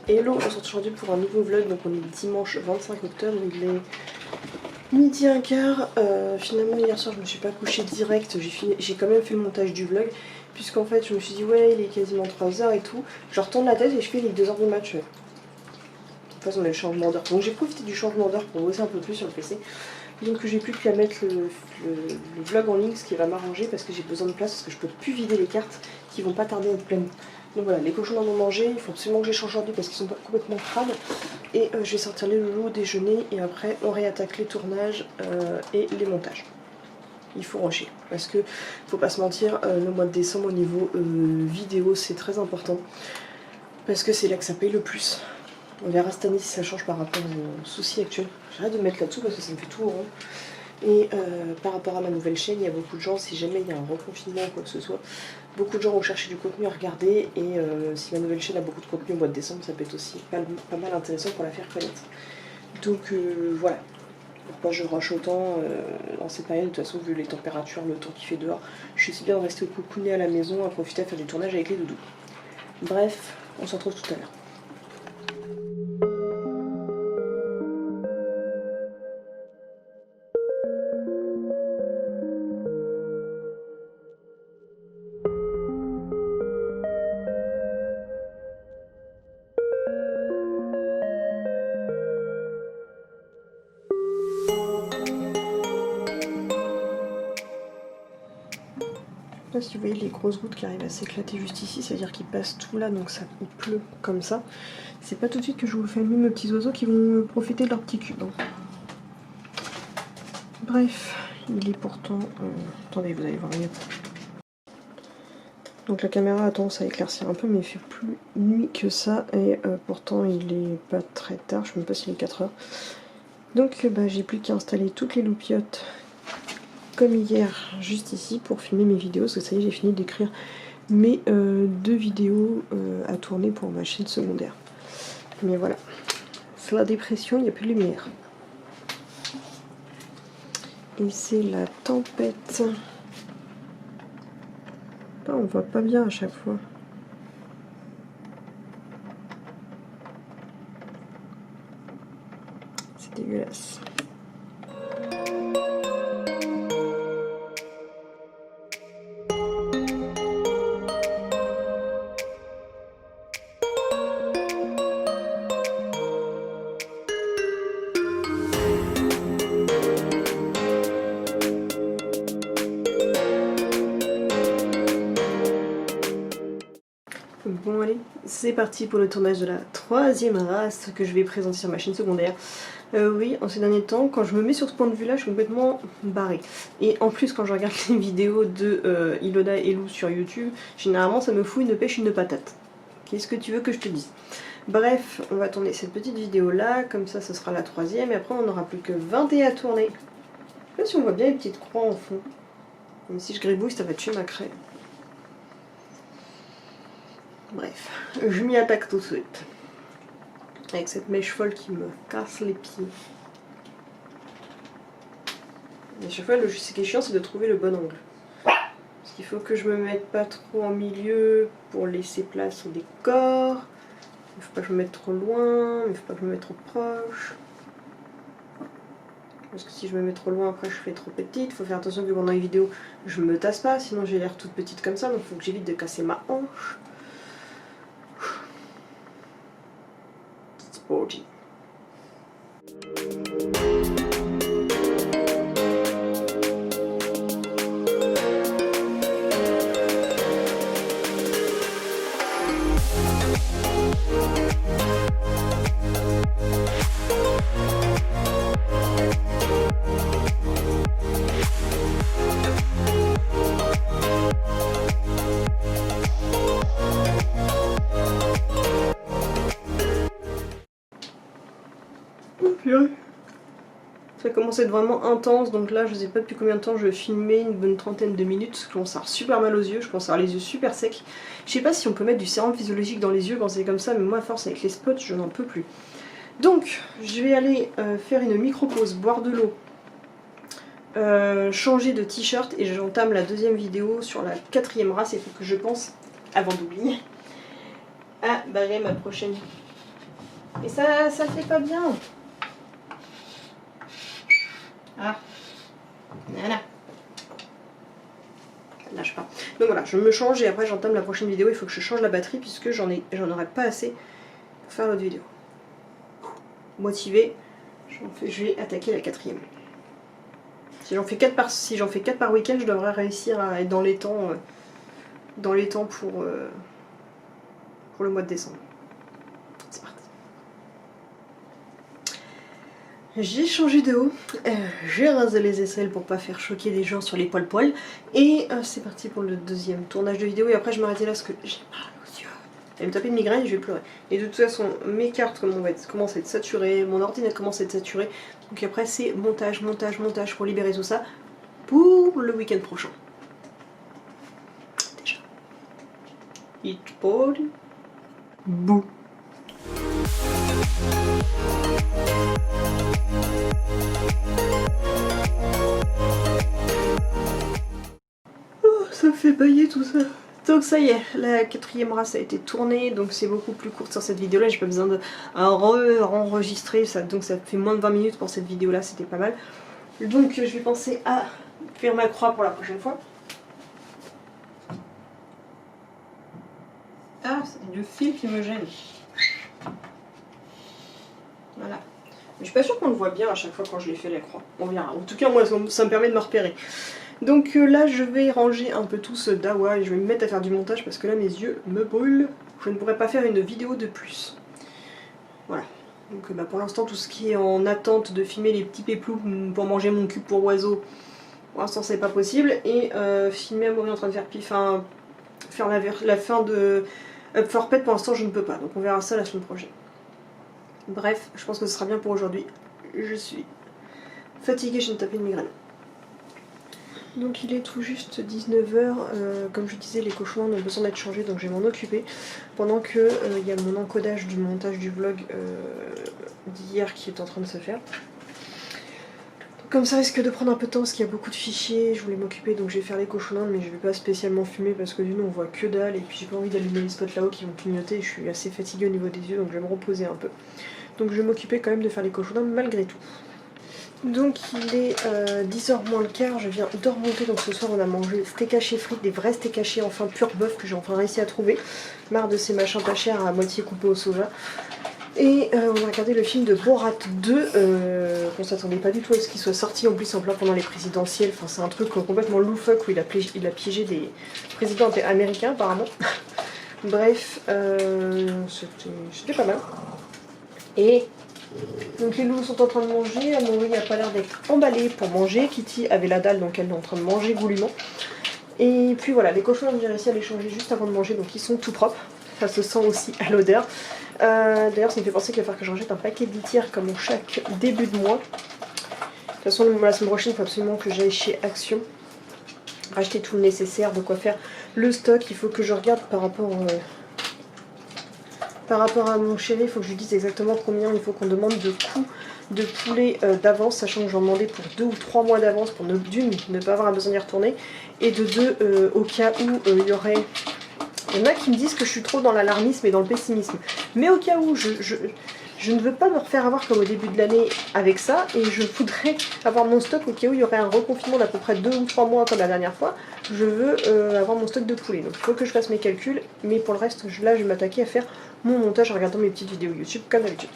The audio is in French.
Hello, on se retrouve aujourd'hui pour un nouveau vlog. Donc on est dimanche 25 octobre, il est midi 1h15. Finalement hier soir je me suis pas couchée direct, j'ai quand même fait le montage du vlog. Puisqu'en fait je me suis dit ouais il est quasiment 3h et tout. Je retourne la tête et je fais les 2h du match. De toute façon on a le changement d'heure. Donc j'ai profité du changement d'heure pour bosser un peu plus sur le PC. Donc j'ai plus qu'à mettre le vlog en ligne, ce qui va m'arranger parce que j'ai besoin de place, parce que je peux plus vider les cartes qui vont pas tarder à être pleines. Donc voilà, les cochons en ont mangé, il faut absolument que j'échange aujourd'hui parce qu'ils sont complètement crades. Et je vais sortir les loulous au déjeuner et après on réattaque les tournages et les montages. Il faut rusher parce que faut pas se mentir, le mois de décembre au niveau vidéo c'est très important parce que c'est là que ça paye le plus. On verra cette année si ça change par rapport aux soucis actuels. J'arrête de me mettre là-dessous parce que ça me fait tout rond. Et par rapport à ma nouvelle chaîne, il y a beaucoup de gens, si jamais il y a un reconfinement ou quoi que ce soit, beaucoup de gens vont chercher du contenu à regarder. Et si ma nouvelle chaîne a beaucoup de contenu au mois de décembre, ça peut être aussi pas mal intéressant pour la faire connaître. Donc voilà. Pourquoi je rush autant dans cette période. De toute façon, vu les températures, le temps qu'il fait dehors, je suis si bien de rester au coucounet à la maison, à profiter à faire du tournage avec les doudous. Bref, on se retrouve tout à l'heure. Là, si vous voyez les grosses gouttes qui arrivent à s'éclater juste ici, c'est-à-dire qu'ils passent tout là, donc ça il pleut comme ça. C'est pas tout de suite que je vous filme mes petits oiseaux qui vont profiter de leur petit cube. Hein. Bref, il est pourtant... attendez, vous allez voir mieux. Donc la caméra a tendance à éclaircir un peu, mais il fait plus nuit que ça, et pourtant il est pas très tard, je sais même pas s'il est 4h. Donc j'ai plus qu'à installer toutes les loupiottes comme hier, juste ici, pour filmer mes vidéos, parce que ça y est, j'ai fini d'écrire mes 2 vidéos à tourner pour ma chaîne secondaire. Mais voilà, c'est la dépression, il n'y a plus de lumière. Et c'est la tempête. Ah, on voit pas bien à chaque fois. C'est dégueulasse. Bon allez, c'est parti pour le tournage de la 3e race que je vais présenter sur ma chaîne secondaire. Oui, en ces derniers temps, quand je me mets sur ce point de vue là, je suis complètement barrée. Et en plus, quand je regarde les vidéos de Iloda et Lou sur YouTube, généralement ça me fout une pêche, une patate. Qu'est-ce que tu veux que je te dise? Bref, on va tourner cette petite vidéo là, comme ça ce sera la 3e, et après on n'aura plus que 21 à tourner. Je sais pas si on voit bien les petites croix en fond. Même si je gribouille, ça va tuer ma craie. Bref, je m'y attaque tout de suite. Avec cette mèche folle qui me casse les pieds. Et à chaque fois, ce qui est chiant, c'est de trouver le bon angle. Parce qu'il faut que je me mette pas trop en milieu pour laisser place au décor. Il faut pas que je me mette trop loin, mais il faut pas que je me mette trop proche. Parce que si je me mets trop loin, après je fais trop petite. Il faut faire attention que pendant les vidéos, je me tasse pas, sinon j'ai l'air toute petite comme ça. Donc il faut que j'évite de casser ma hanche. Sporty. Ça commence à être vraiment intense, donc là je sais pas depuis combien de temps je filmais, une bonne trentaine de minutes. Je commence à avoir super mal aux yeux, je commence à avoir les yeux super secs. Je sais pas si on peut mettre du sérum physiologique dans les yeux quand c'est comme ça, mais moi à force avec les spots je n'en peux plus. Donc je vais aller faire une micro-pause, boire de l'eau, changer de t-shirt et j'entame la 2e vidéo sur la 4e race. Il faut que je pense, avant d'oublier, à barrer ma prochaine Et ça fait pas bien. Ah. Voilà. Lâche pas. Donc voilà, je me change et après j'entame la prochaine vidéo. Il faut que je change la batterie puisque j'en aurai pas assez pour faire l'autre vidéo. Motivée, je vais attaquer la 4e. Si j'en fais 4 par week-end, je devrais réussir à être dans les temps pour le mois de décembre. C'est parti. J'ai changé de haut, j'ai rasé les aisselles pour pas faire choquer les gens sur les poils et c'est parti pour le deuxième tournage de vidéo et après je m'arrêtais là parce que j'ai mal aux yeux. Elle va me taper de migraine et je vais pleurer. Et de toute façon mes cartes commencent à être saturées, mon ordinateur commence à être saturé, donc après c'est montage pour libérer tout ça pour le week-end prochain. Déjà. It's party. Bouh. Ça me fait bailler tout ça. Donc ça y est, la 4e race a été tournée, donc c'est beaucoup plus court sur cette vidéo là, j'ai pas besoin de enregistrer, donc ça fait moins de 20 minutes pour cette vidéo là, c'était pas mal. Donc je vais penser à faire ma croix pour la prochaine fois. Ah, c'est le fil qui me gêne. Voilà. Mais je suis pas sûre qu'on le voit bien à chaque fois quand je les fais la croix. On verra. En tout cas, moi, ça me permet de me repérer. Donc là, je vais ranger un peu tout ce dawa et je vais me mettre à faire du montage parce que là, mes yeux me brûlent. Je ne pourrais pas faire une vidéo de plus. Voilà. Donc pour l'instant, tout ce qui est en attente de filmer les petits péplous pour manger mon cube pour oiseau, pour l'instant, c'est pas possible. Et filmer Amaury en train de faire la fin de Up for Pet, pour l'instant, je ne peux pas. Donc on verra ça la semaine prochaine. Bref, je pense que ce sera bien pour aujourd'hui. Je suis fatiguée, j'ai une tapée de migraine. Donc il est tout juste 19 h, comme je disais les cochons ont besoin d'être changés donc je vais m'en occuper pendant que il y a mon encodage du montage du vlog d'hier qui est en train de se faire. Donc, comme ça risque de prendre un peu de temps parce qu'il y a beaucoup de fichiers, je voulais m'occuper donc je vais faire les cochons mais je vais pas spécialement fumer parce que d'une on voit que dalle et puis j'ai pas envie d'allumer les spots là-haut qui vont clignoter et je suis assez fatiguée au niveau des yeux donc je vais me reposer un peu. Donc je vais m'occuper quand même de faire les cochons malgré tout. Donc il est 10h moins le quart, je viens de remonter, donc ce soir on a mangé steak haché frites, des vrais steak hachés enfin pur bœuf que j'ai enfin réussi à trouver, marre de ces machins pas chers à moitié coupés au soja. Et on a regardé le film de Borat 2, qu'on s'attendait pas du tout à ce qu'il soit sorti en plus en plein pendant les présidentielles, enfin c'est un truc complètement loufoque où il a piégé des présidents américains apparemment. Bref, c'était pas mal. Et donc les loups sont en train de manger, Amaury n'a pas l'air d'être emballé pour manger, Kitty avait la dalle donc elle est en train de manger goulûment. Et puis voilà, les cochons j'ai réussi à les changer juste avant de manger donc ils sont tout propres, ça se sent aussi à l'odeur. D'ailleurs ça me fait penser qu'il va falloir que je rachète un paquet de litières comme chaque début de mois. De toute façon la semaine prochaine il faut absolument que j'aille chez Action, racheter tout le nécessaire, de quoi faire le stock, il faut que je regarde par rapport à mon chéri, il faut que je lui dise exactement combien il faut qu'on demande de coûts de poulet d'avance, sachant que j'en demandais pour 2 ou 3 mois d'avance pour d'une, ne pas avoir besoin d'y retourner, et de 2, au cas où il y aurait... Il y en a qui me disent que je suis trop dans l'alarmisme et dans le pessimisme, mais au cas où je ne veux pas me refaire avoir comme au début de l'année avec ça, et je voudrais avoir mon stock au cas où il y aurait un reconfinement d'à peu près 2 ou 3 mois comme la dernière fois, je veux avoir mon stock de poulet. Donc il faut que je fasse mes calculs, mais pour le reste, là je vais m'attaquer à faire mon montage en regardant mes petites vidéos YouTube comme d'habitude.